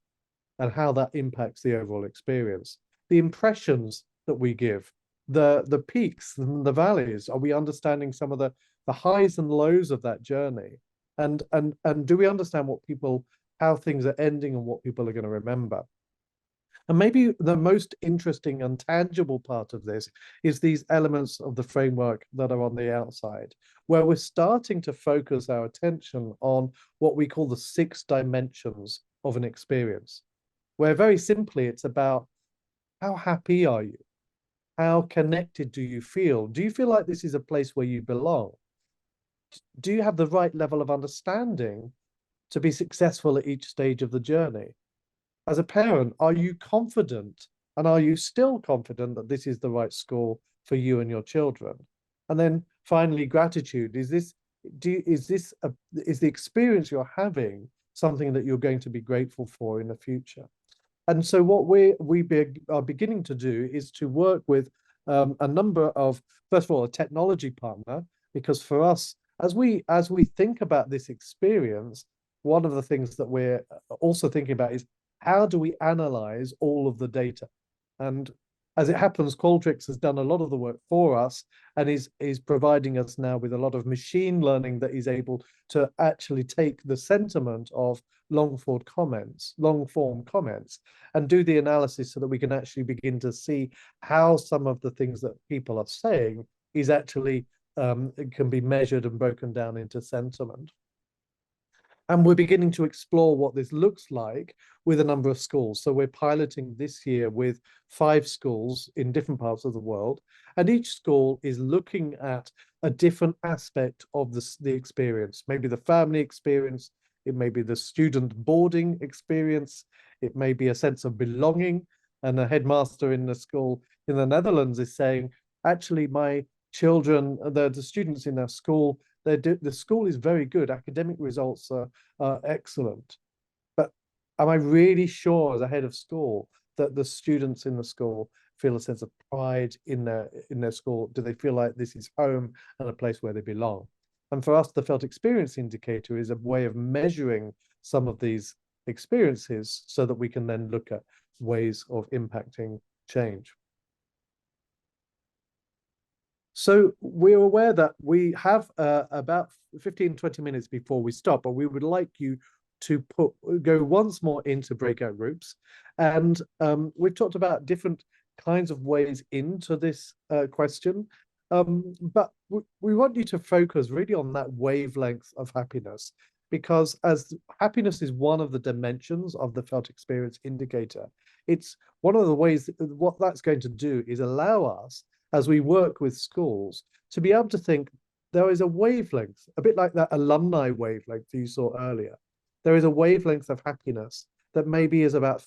and how that impacts the overall experience. The impressions that we give, the peaks and the valleys, are we understanding some of the highs and lows of that journey? And do we understand how things are ending and what people are going to remember? And maybe the most interesting and tangible part of this is these elements of the framework that are on the outside, where we're starting to focus our attention on what we call the 6 dimensions of an experience, where very simply it's about how happy are you? How connected do you feel? Do you feel like this is a place where you belong? Do you have the right level of understanding to be successful at each stage of the journey? As a parent, are you confident, and are you still confident that this is the right school for you and your children? And then finally, gratitude. Is the experience you're having something that you're going to be grateful for in the future? And so what we are beginning to do is to work with a number of, first of all, a technology partner, because for us, as we think about this experience, one of the things that we're also thinking about is how do we analyze all of the data? And as it happens, Qualtrics has done a lot of the work for us and is providing us now with a lot of machine learning that is able to actually take the sentiment of long form comments and do the analysis so that we can actually begin to see how some of the things that people are saying is actually can be measured and broken down into sentiment. And we're beginning to explore what this looks like with a number of schools. So we're piloting this year with 5 schools in different parts of the world. And each school is looking at a different aspect of the experience. Maybe the family experience, it may be the student boarding experience, it may be a sense of belonging. And a headmaster in the school in the Netherlands is saying, actually, my children, the students in our school, the school is very good. Academic results are excellent. But am I really sure as a head of school that the students in the school feel a sense of pride in their school? Do they feel like this is home and a place where they belong? And for us, the felt experience indicator is a way of measuring some of these experiences so that we can then look at ways of impacting change. So we're aware that we have about 15-20 minutes before we stop, but we would like you to go once more into breakout groups. And we've talked about different kinds of ways into this question, but we want you to focus really on that wavelength of happiness, because as happiness is one of the dimensions of the felt experience indicator, it's one of the ways what that's going to do is allow us, as we work with schools, to be able to think there is a wavelength, a bit like that alumni wavelength you saw earlier. There is a wavelength of happiness that maybe is about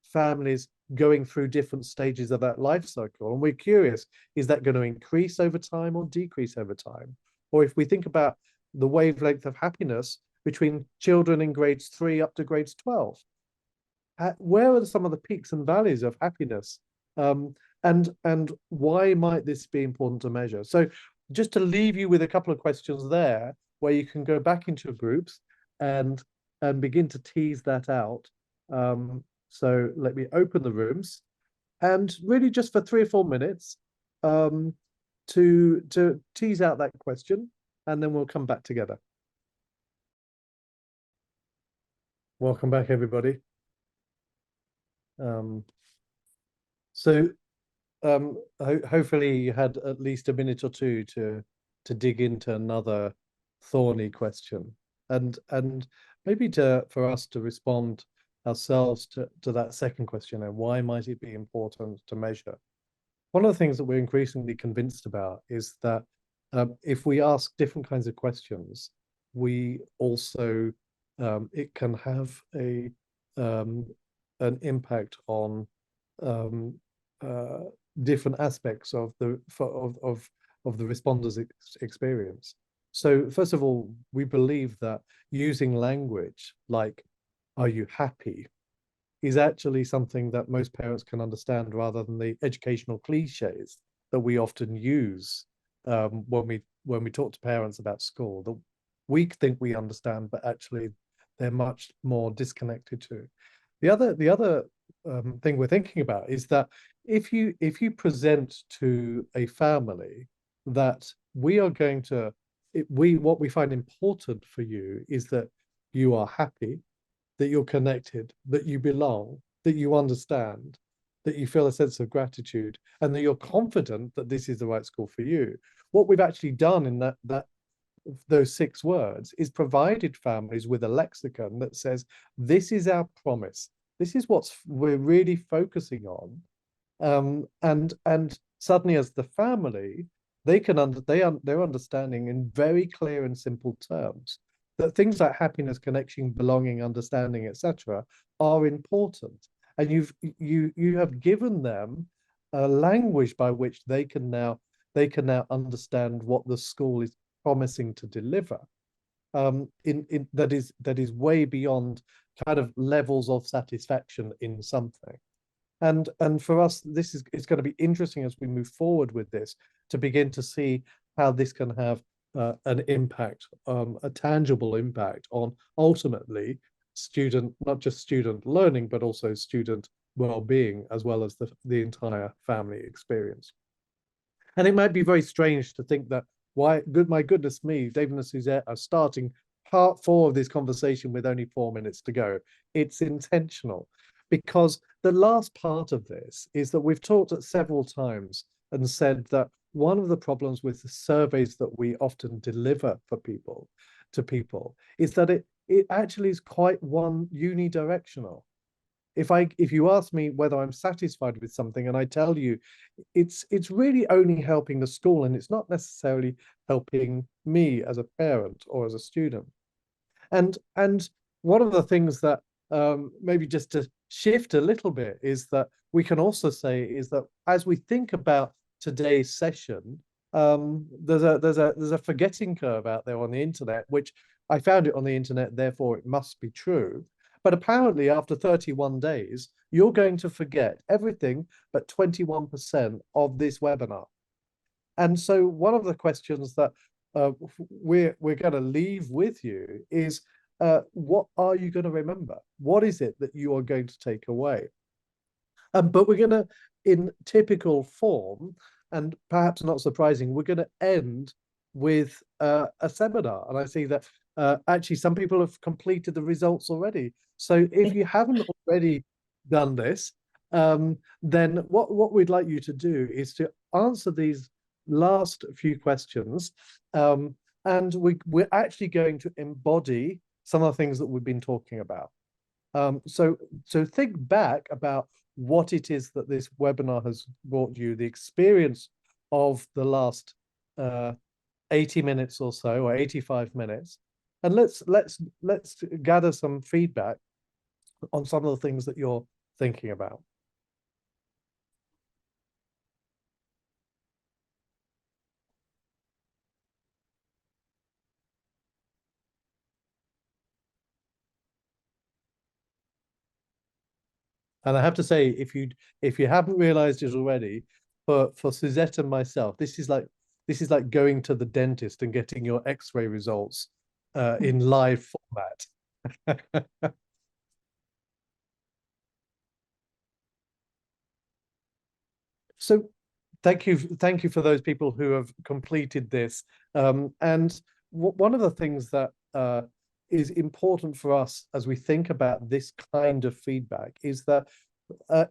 families going through different stages of that life cycle. And we're curious, is that going to increase over time or decrease over time? Or if we think about the wavelength of happiness between children in grades 3 up to grades 12, where are some of the peaks and valleys of happiness? And why might this be important to measure? So just to leave you with a couple of questions there, where you can go back into your groups and begin to tease that out. So let me open the rooms, and really just for 3 or 4 minutes to tease out that question, and then we'll come back together. Welcome back, everybody. Hopefully you had at least a minute or two to dig into another thorny question, and maybe for us to respond ourselves to that second question, and why might it be important to measure? One of the things that we're increasingly convinced about is that if we ask different kinds of questions, we also it can have an impact on different aspects of the responders' experience. So first of all, we believe that using language like "Are you happy?" is actually something that most parents can understand, rather than the educational cliches that we often use when we talk to parents about school, that we think we understand, but actually they're much more disconnected to. The other thing we're thinking about is that if you present to a family that we are going to, what we find important for you is that you are happy, that you're connected, that you belong, that you understand, that you feel a sense of gratitude, and that you're confident that this is the right school for you. What we've actually done in those 6 words is provided families with a lexicon that says, this is our promise. This is what we're really focusing on. And suddenly, as the family, they're understanding in very clear and simple terms that things like happiness, connection, belonging, understanding, etc., are important. And you have given them a language by which they can now understand what the school is promising to deliver. That is way beyond kind of levels of satisfaction in something. And for us, it's going to be interesting as we move forward with this to begin to see how this can have an impact, a tangible impact on ultimately student, not just student learning, but also student well-being, as well as the entire family experience. And it might be very strange to think that my goodness me, David and Suzette are starting part 4 of this conversation with only 4 minutes to go. It's intentional, because the last part of this is that we've talked several times and said that one of the problems with the surveys that we often deliver to people is that it actually is quite one unidirectional. If you ask me whether I'm satisfied with something and I tell you it's really only helping the school and it's not necessarily helping me as a parent or as a student. And one of the things that maybe just to shift a little bit is that we can also say is that as we think about today's session, there's a forgetting curve out there on the internet, which I found it on the internet, therefore it must be true. But apparently after 31 days, you're going to forget everything but 21% of this webinar. And so one of the questions that we're going to leave with you is, what are you going to remember? What is it that you are going to take away? But we're going to, in typical form, and perhaps not surprising, we're going to end with a seminar. And I see that actually some people have completed the results already. So if you haven't already done this, then what we'd like you to do is to answer these last few questions. And we're actually going to embody some of the things that we've been talking about. So think back about what it is that this webinar has brought you, the experience of the last 80 minutes or so, or 85 minutes, and let's gather some feedback on some of the things that you're thinking about. And I have to say, if you haven't realized it already, for Suzette and myself, this is like going to the dentist and getting your X-ray results in live format. So thank you for those people who have completed this. And one of the things that is important for us as we think about this kind of feedback is that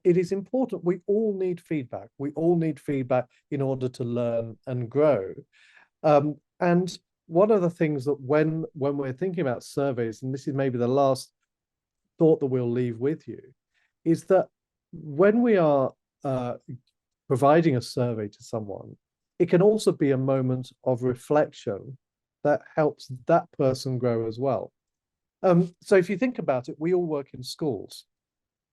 it is important. We all need feedback. We all need feedback in order to learn and grow. And one of the things that when we're thinking about surveys, and this is maybe the last thought that we'll leave with you, is that when we are providing a survey to someone, it can also be a moment of reflection that helps that person grow as well. So if you think about it, we all work in schools.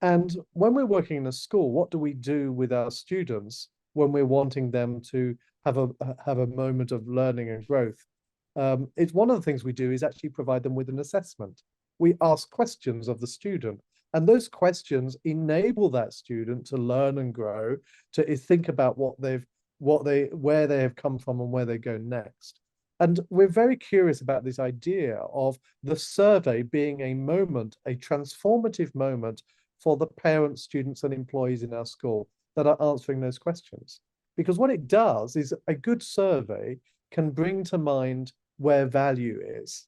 And when we're working in a school, what do we do with our students when we're wanting them to have a moment of learning and growth? It's one of the things we do is actually provide them with an assessment. We ask questions of the student, and those questions enable that student to learn and grow, to think about where they have come from and where they go next. And we're very curious about this idea of the survey being a moment, a transformative moment for the parents, students, and employees in our school that are answering those questions. Because what it does is a good survey can bring to mind where value is.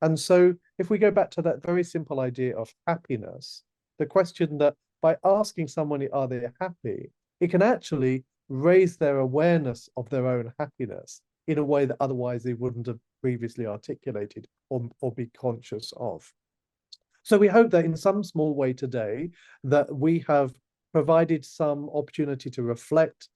And so if we go back to that very simple idea of happiness, the question that by asking someone, are they happy, it can actually raise their awareness of their own happiness in a way that otherwise they wouldn't have previously articulated or be conscious of. So we hope that in some small way today that we have provided some opportunity to reflect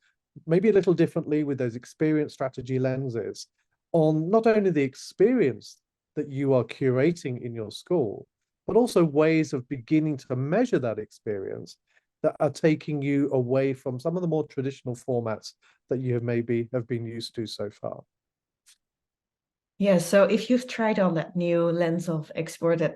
maybe a little differently with those experience strategy lenses on not only the experience that you are curating in your school, but also ways of beginning to measure that experience that are taking you away from some of the more traditional formats that you have maybe been used to so far. Yeah, so if you've tried on that new lens of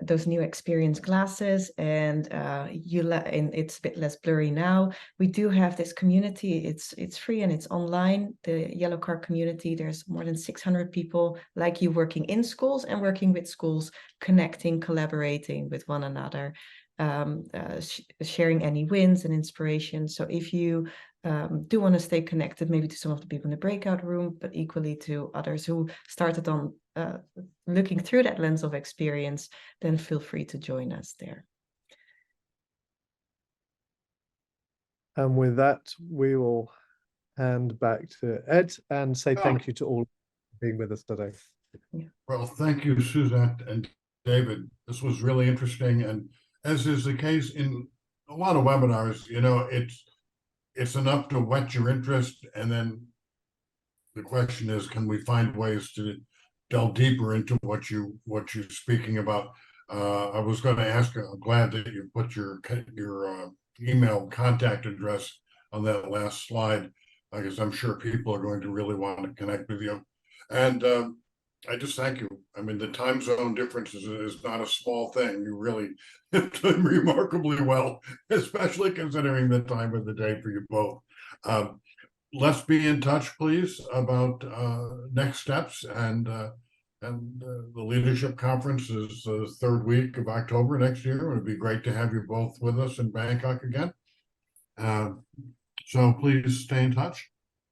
those new experience glasses, and and it's a bit less blurry now, we do have this community. It's free and it's online. The Yellow Card community. There's more than 600 people like you working in schools and working with schools, connecting, collaborating with one another, sharing any wins and inspiration. So if you do want to stay connected, maybe to some of the people in the breakout room, but equally to others who started on looking through that lens of experience, then feel free to join us there. And with that, we will hand back to Ed and say thank you to all for being with us today. Well, thank you, Suzette and David. This was really interesting. And as is the case in a lot of webinars, you know, it's enough to whet your interest. And then the question is, can we find ways to delve deeper into what you're speaking about? I was going to ask, I'm glad that you put your email contact address on that last slide, because I'm sure people are going to really want to connect with you. And I just thank you. I mean, the time zone difference is not a small thing. You really have done remarkably well, especially considering the time of the day for you both. Let's be in touch, please, about next steps. And the leadership conference is the third week of October next year. It would be great to have you both with us in Bangkok again. So please stay in touch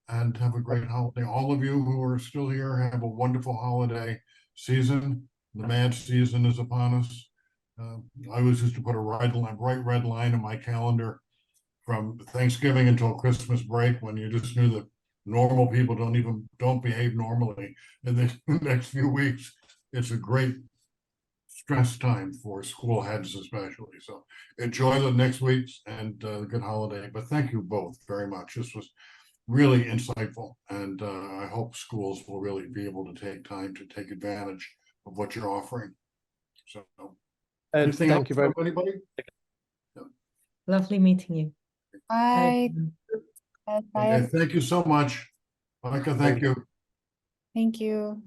and have a great holiday. All of you who are still here, have a wonderful holiday season. The mad season is upon us. I always used to put a bright red line in my calendar from Thanksgiving until Christmas break, when you just knew that normal people don't behave normally in the next few weeks. It's a great stress time for school heads especially. So enjoy the next weeks and good holiday. But thank you both very much. This was really insightful, and I hope schools will really be able to take time to take advantage of what you're offering. So anything thank you very much. Anybody? Lovely meeting you. Bye. Okay, thank you so much. Monica, thank you. Thank you.